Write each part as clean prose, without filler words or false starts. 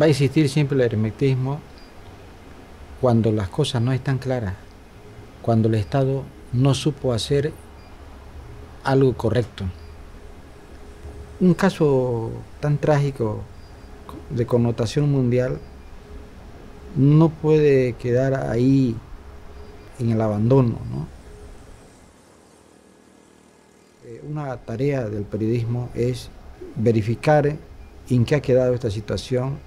Va a existir siempre el hermetismo cuando las cosas no están claras, cuando el Estado no supo hacer algo correcto. Un caso tan trágico de connotación mundial no puede quedar ahí en el abandono, ¿no? Una tarea del periodismo es verificar en qué ha quedado esta situación,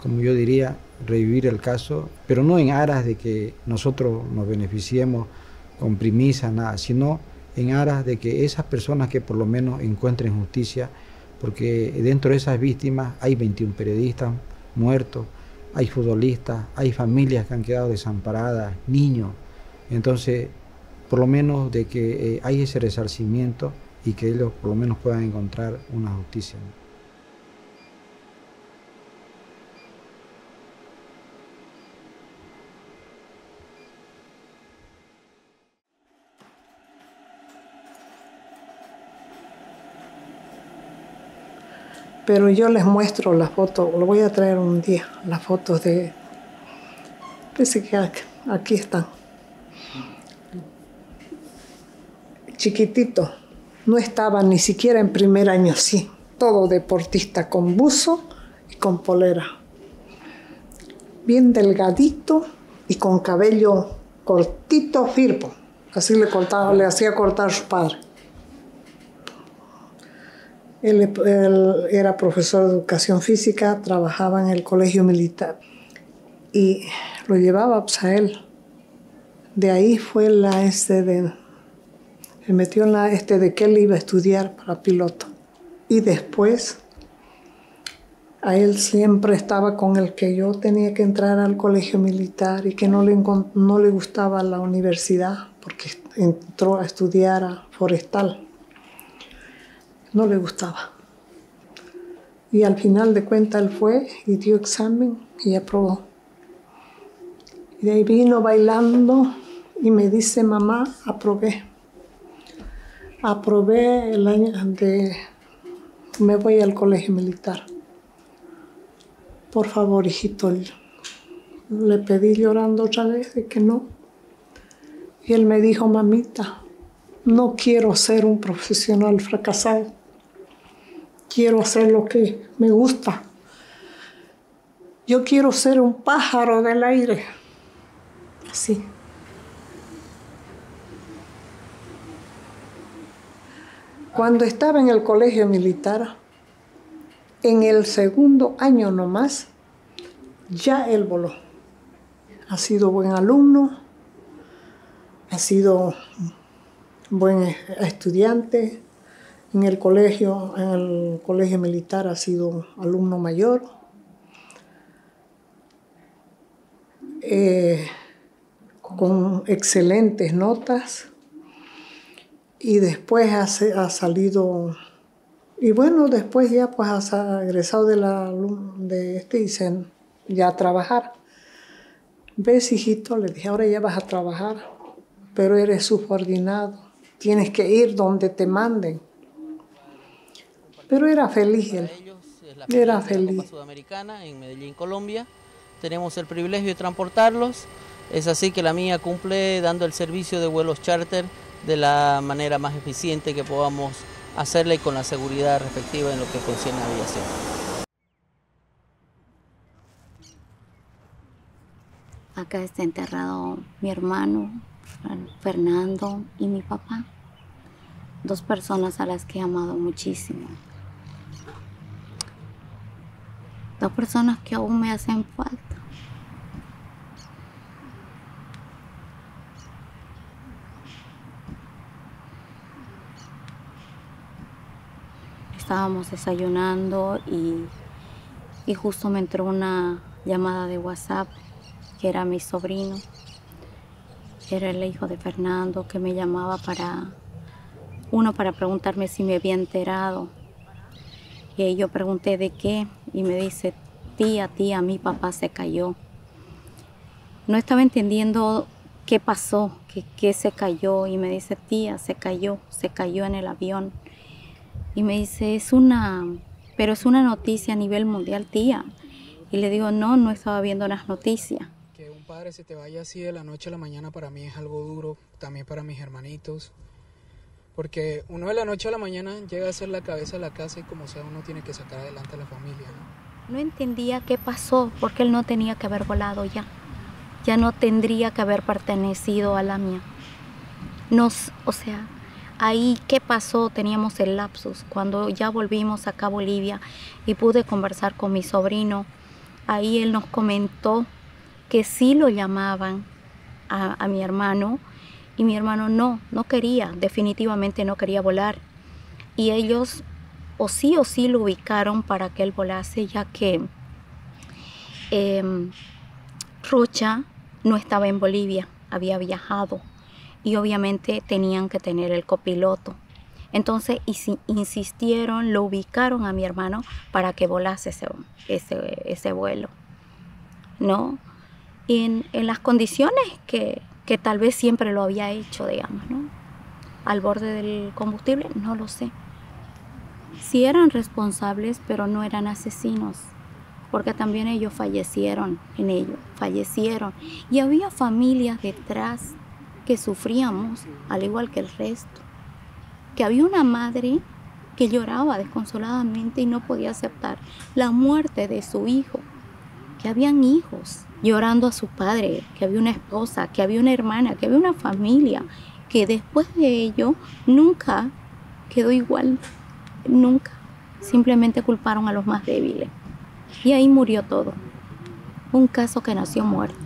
como yo diría, revivir el caso, pero no en aras de que nosotros nos beneficiemos con premisas, nada, sino en aras de que esas personas que por lo menos encuentren justicia, porque dentro de esas víctimas hay 21 periodistas muertos, hay futbolistas, hay familias que han quedado desamparadas, niños. Entonces, por lo menos de que hay ese resarcimiento y que ellos por lo menos puedan encontrar una justicia, ¿no? Pero yo les muestro las fotos, lo voy a traer un día, las fotos de... Parece que aquí están. Chiquitito, no estaba ni siquiera en primer año, sí. Todo deportista, con buzo y con polera. Bien delgadito y con cabello cortito, firpo. Así le hacía cortar su padre. Él era profesor de educación física, trabajaba en el colegio militar y lo llevaba pues, a él. De ahí fue se metió en de que él iba a estudiar para piloto. Y después a él siempre estaba con el que yo tenía que entrar al colegio militar y que no le gustaba la universidad porque entró a estudiar a forestal. No le gustaba. Y al final de cuentas él fue y dio examen y aprobó. Y de ahí vino bailando y me dice, mamá, aprobé. Aprobé el año me voy al colegio militar. Por favor, hijito, le pedí llorando otra vez de que no. Y él me dijo, mamita, no quiero ser un profesional fracasado. Quiero hacer lo que me gusta. Yo quiero ser un pájaro del aire. Así. Cuando estaba en el colegio militar, en el segundo año nomás, ya él voló. Ha sido buen alumno, ha sido buen estudiante. En el colegio militar ha sido alumno mayor. Con excelentes notas. Y después ha salido, y bueno, después ya pues ha egresado ya a trabajar. ¿Ves, hijito? Le dije, ahora ya vas a trabajar, pero eres subordinado. Tienes que ir donde te manden. Pero era feliz él. Era feliz. La Copa Sudamericana en Medellín, Colombia. Tenemos el privilegio de transportarlos. Es así que la mía cumple dando el servicio de vuelos charter de la manera más eficiente que podamos hacerla y con la seguridad respectiva en lo que concierne a aviación. Acá está enterrado mi hermano, Fernando, y mi papá. Dos personas a las que he amado muchísimo. Dos personas que aún me hacen falta. Estábamos desayunando y justo me entró una llamada de WhatsApp que era mi sobrino. Era el hijo de Fernando que me llamaba para preguntarme si me había enterado. Y yo pregunté de qué y me dice, tía, mi papá se cayó. No estaba entendiendo qué pasó, que se cayó y me dice, tía, se cayó en el avión. Y me dice, pero es una noticia a nivel mundial, tía. Y le digo, no, no estaba viendo las noticias. Que un padre se te vaya así de la noche a la mañana para mí es algo duro, también para mis hermanitos. Porque uno de la noche a la mañana llega a ser la cabeza de la casa y como sea uno tiene que sacar adelante a la familia, ¿no? No entendía qué pasó, porque él no tenía que haber volado ya. Ya no tendría que haber pertenecido a la mía. O sea, ahí qué pasó, teníamos el lapsus. Cuando ya volvimos acá a Bolivia y pude conversar con mi sobrino, ahí él nos comentó que sí lo llamaban a mi hermano, y mi hermano no quería, definitivamente no quería volar. Y ellos o sí lo ubicaron para que él volase, ya que Rocha no estaba en Bolivia, había viajado. Y obviamente tenían que tener el copiloto. Entonces insistieron, lo ubicaron a mi hermano para que volase ese vuelo, ¿no? En las condiciones que tal vez siempre lo había hecho, digamos, ¿no? Al borde del combustible, no lo sé. Sí eran responsables, pero no eran asesinos, porque también ellos fallecieron en ello, fallecieron. Y había familias detrás que sufríamos, al igual que el resto. Que había una madre que lloraba desconsoladamente y no podía aceptar la muerte de su hijo. Que habían hijos llorando a su padre, que había una esposa, que había una hermana, que había una familia, que después de ello nunca quedó igual, nunca. Simplemente culparon a los más débiles. Y ahí murió todo. Un caso que nació muerto.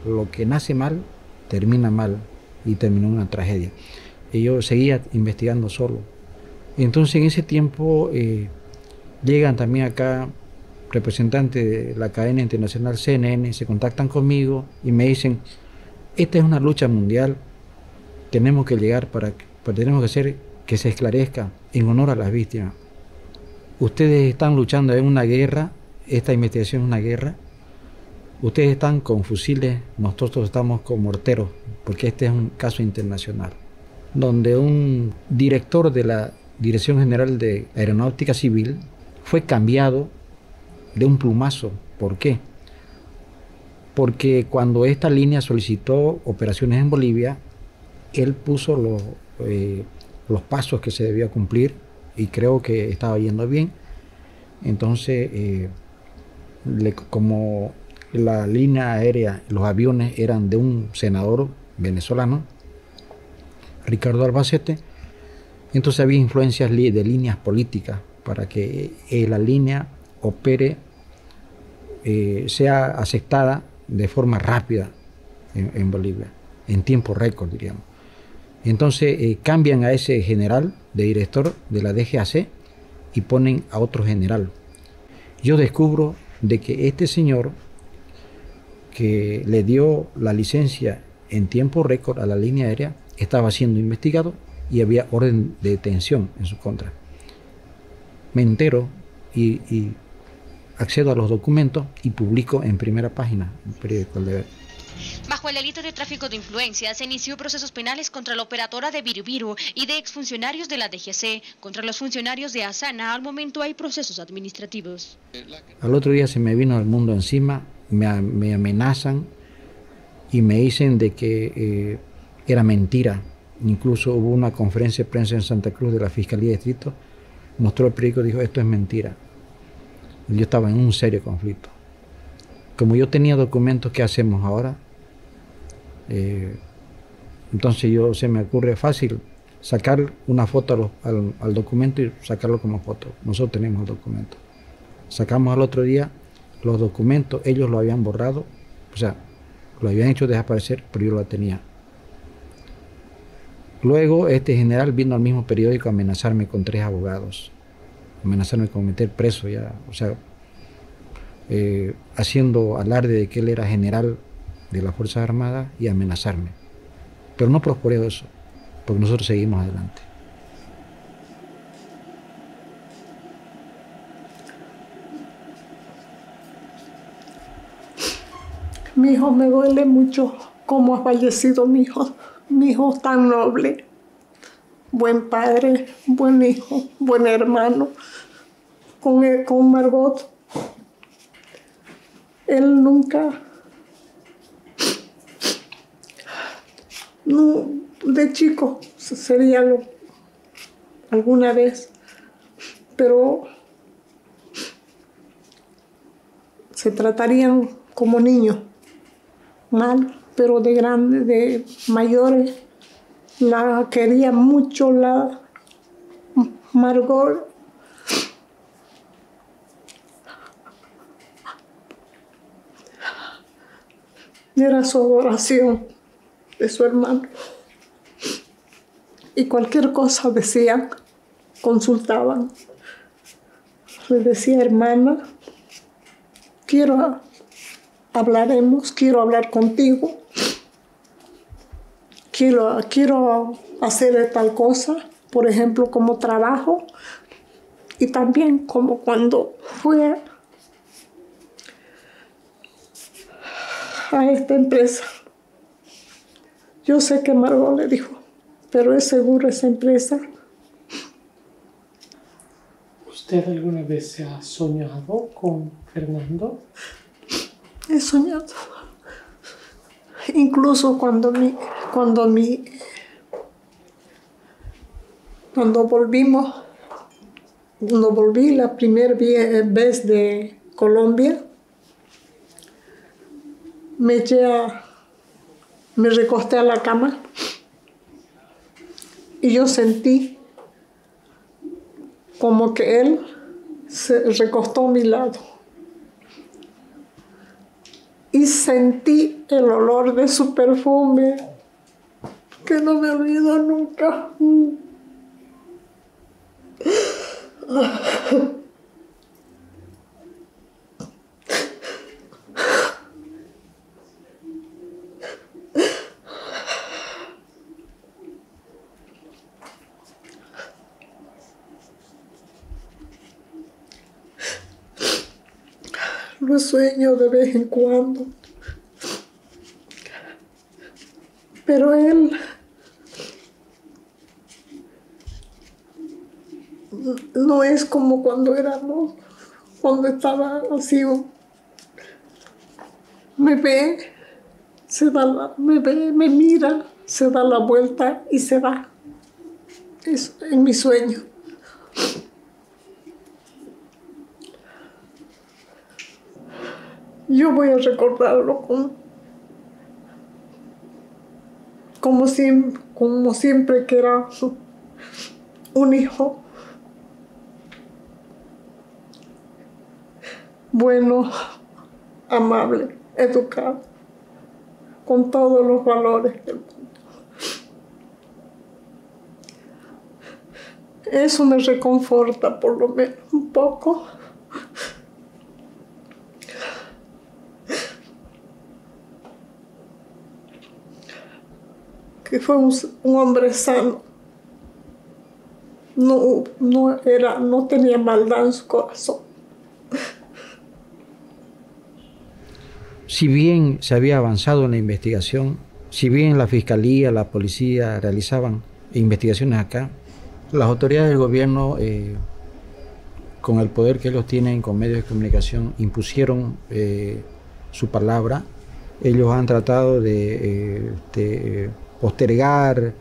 Lo que nace mal, termina mal y terminó en una tragedia. Y yo seguía investigando solo. Entonces en ese tiempo llegan también acá representantes de la cadena internacional CNN, se contactan conmigo y me dicen, esta es una lucha mundial, tenemos que llegar tenemos que hacer que se esclarezca en honor a las víctimas. Ustedes están luchando en una guerra, esta investigación es una guerra, ustedes están con fusiles, nosotros estamos con morteros, porque este es un caso internacional, donde un director de la Dirección General de Aeronáutica Civil fue cambiado de un plumazo. ¿Por qué? Porque cuando esta línea solicitó operaciones en Bolivia, él puso los pasos que se debía cumplir y creo que estaba yendo bien. Entonces, como la línea aérea, los aviones eran de un senador venezolano, Ricardo Albacete, entonces había influencias de líneas políticas para que la línea opere, sea aceptada de forma rápida en Bolivia, en tiempo récord, diríamos. Entonces cambian a ese general de director de la DGAC y ponen a otro general. Yo descubro de que este señor que le dio la licencia en tiempo récord a la línea aérea estaba siendo investigado y había orden de detención en su contra. Me entero y accedo a los documentos y publico en primera página el periódico El Deber. Bajo el delito de tráfico de influencias, se inició procesos penales contra la operadora de Virubiru y de exfuncionarios de la DGAC. Contra los funcionarios de Asana, al momento hay procesos administrativos. Al otro día se me vino el mundo encima, me amenazan y me dicen de que era mentira. Incluso hubo una conferencia de prensa en Santa Cruz de la Fiscalía de Distrito, mostró el periódico y dijo, esto es mentira. Yo estaba en un serio conflicto. Como yo tenía documentos, ¿qué hacemos ahora? Entonces se me ocurre fácil sacar una foto al documento y sacarlo como foto. Nosotros tenemos el documento. Sacamos al otro día los documentos, ellos lo habían borrado, o sea, lo habían hecho desaparecer, pero yo lo tenía. Luego este general vino al mismo periódico a amenazarme con 3 abogados, amenazarme con meter preso ya, o sea, haciendo alarde de que él era general de las Fuerzas Armadas y amenazarme. Pero no prosperó eso, porque nosotros seguimos adelante. Mi hijo, me duele mucho cómo ha fallecido mi hijo tan noble, buen padre, buen hijo, buen hermano con Margot. Él nunca, no, de chico sería alguna vez, pero se tratarían como niños, mal, pero de grandes, de mayores, la quería mucho la Margot. Era su adoración de su hermano. Y cualquier cosa decían, consultaban. Le decía, hermana, quiero hablar contigo. Quiero hacer tal cosa, por ejemplo, como trabajo. Y también como cuando fue a esta empresa. Yo sé que Margot le dijo, pero es seguro esa empresa. ¿Usted alguna vez se ha soñado con Fernando? He soñado. Incluso cuando volví la primera vez de Colombia, me recosté a la cama y yo sentí como que él se recostó a mi lado y sentí el olor de su perfume que no me olvido nunca. Lo sueño de vez en cuando. Pero él no es como cuando estaba así. Me ve, me mira, se da la vuelta y se va. Es en mi sueño. Yo voy a recordarlo como siempre que era un hijo bueno, amable, educado, con todos los valores del mundo. Eso me reconforta por lo menos un poco. Que fue un hombre sano. No tenía maldad en su corazón. Si bien se había avanzado en la investigación, si bien la fiscalía, la policía realizaban investigaciones acá, las autoridades del gobierno, con el poder que ellos tienen con medios de comunicación, impusieron su palabra. Ellos han tratado de postergar,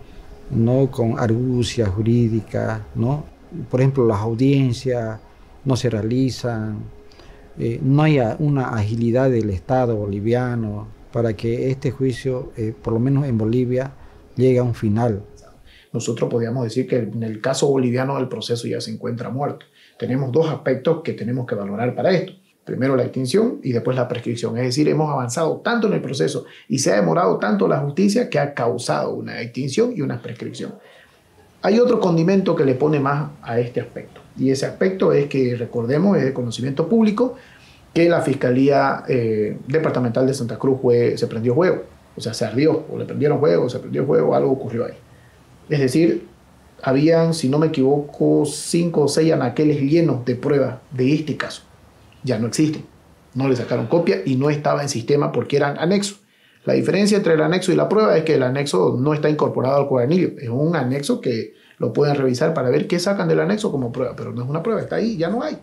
¿no?, con argucia jurídica, ¿no? Por ejemplo, las audiencias no se realizan, no hay una agilidad del Estado boliviano para que este juicio, por lo menos en Bolivia, llegue a un final. Nosotros podríamos decir que en el caso boliviano el proceso ya se encuentra muerto. Tenemos dos aspectos que tenemos que valorar para esto. Primero la extinción y después la prescripción. Es decir, hemos avanzado tanto en el proceso y se ha demorado tanto la justicia que ha causado una extinción y una prescripción. Hay otro condimento que le pone más a este aspecto. Y ese aspecto es que, recordemos, es de conocimiento público que la Fiscalía Departamental de Santa Cruz se prendió fuego. O sea, se ardió, o le prendieron fuego, o se prendió fuego, algo ocurrió ahí. Es decir, habían, si no me equivoco, 5 o 6 anaqueles llenos de pruebas de este caso. Ya no existen. No le sacaron copia y no estaba en sistema porque eran anexos. La diferencia entre el anexo y la prueba es que el anexo no está incorporado al cuadernillo. Es un anexo que lo pueden revisar para ver qué sacan del anexo como prueba, pero no es una prueba, está ahí, ya no hay.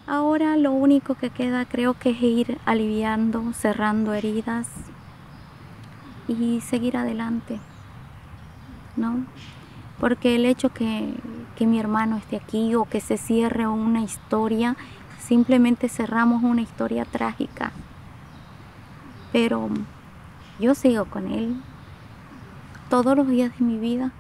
Ahora lo único que queda creo que es ir aliviando, cerrando heridas y seguir adelante, ¿no? Porque el hecho que mi hermano esté aquí o que se cierre una historia, simplemente cerramos una historia trágica. Pero yo sigo con él todos los días de mi vida.